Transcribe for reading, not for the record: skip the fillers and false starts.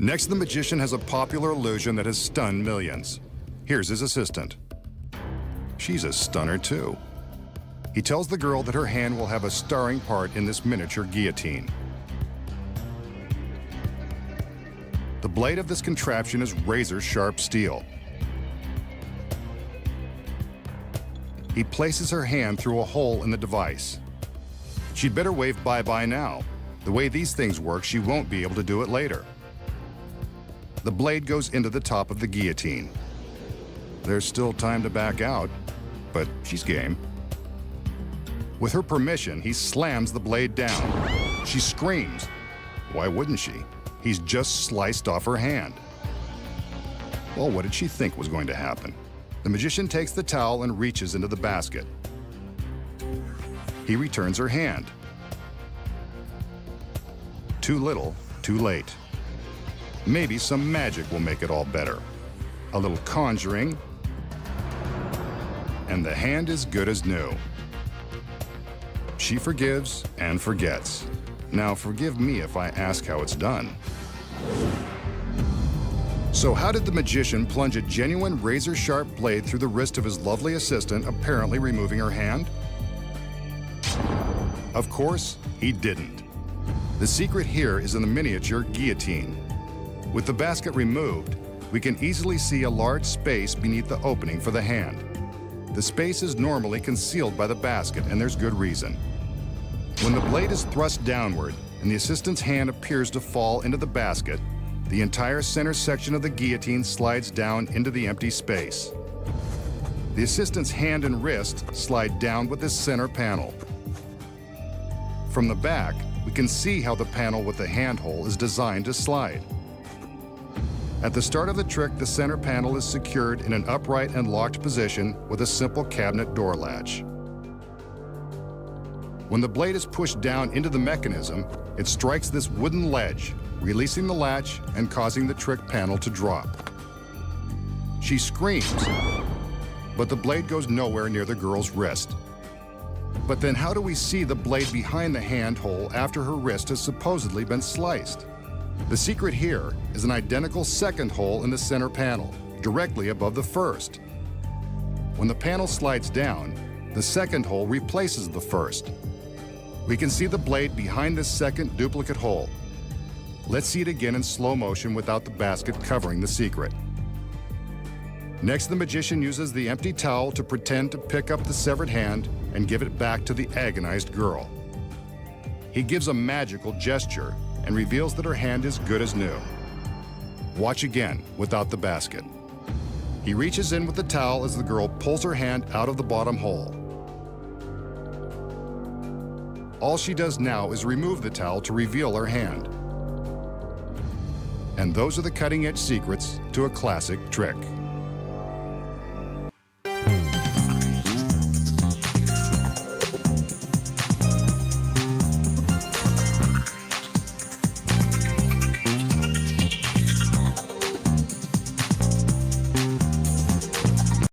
Next, the magician has a popular illusion that has stunned millions. Here's his assistant. She's a stunner too. He tells the girl that her hand will have a starring part in this miniature guillotine. The blade of this contraption is razor-sharp steel. He places her hand through a hole in the device. She'd better wave bye-bye now. The way these things work, she won't be able to do it later. The blade goes into the top of the guillotine. There's still time to back out, but she's game. With her permission, he slams the blade down. She screams. Why wouldn't she? He's just sliced off her hand. Well, what did she think was going to happen? The magician takes the towel and reaches into the basket. He returns her hand. Too little, too late. Maybe some magic will make it all better. A little conjuring, and the hand is good as new. She forgives and forgets. Now forgive me if I ask how it's done. So how did the magician plunge a genuine razor-sharp blade through the wrist of his lovely assistant, apparently removing her hand? Of course, he didn't. The secret here is in the miniature guillotine. With the basket removed, we can easily see a large space beneath the opening for the hand. The space is normally concealed by the basket, and there's good reason. When the blade is thrust downward and the assistant's hand appears to fall into the basket, the entire center section of the guillotine slides down into the empty space. The assistant's hand and wrist slide down with this center panel. From the back, we can see how the panel with the handhole is designed to slide. At the start of the trick, the center panel is secured in an upright and locked position with a simple cabinet door latch. When the blade is pushed down into the mechanism, it strikes this wooden ledge, releasing the latch and causing the trick panel to drop. She screams, but the blade goes nowhere near the girl's wrist. But then how do we see the blade behind the handhole after her wrist has supposedly been sliced? The secret here is an identical second hole in the center panel, directly above the first. When the panel slides down, the second hole replaces the first. We can see the blade behind this second duplicate hole. Let's see it again in slow motion without the basket covering the secret. Next, the magician uses the empty towel to pretend to pick up the severed hand and give it back to the agonized girl. He gives a magical gesture and reveals that her hand is good as new. Watch again without the basket. He reaches in with the towel as the girl pulls her hand out of the bottom hole. All she does now is remove the towel to reveal her hand. And those are the cutting-edge secrets to a classic trick.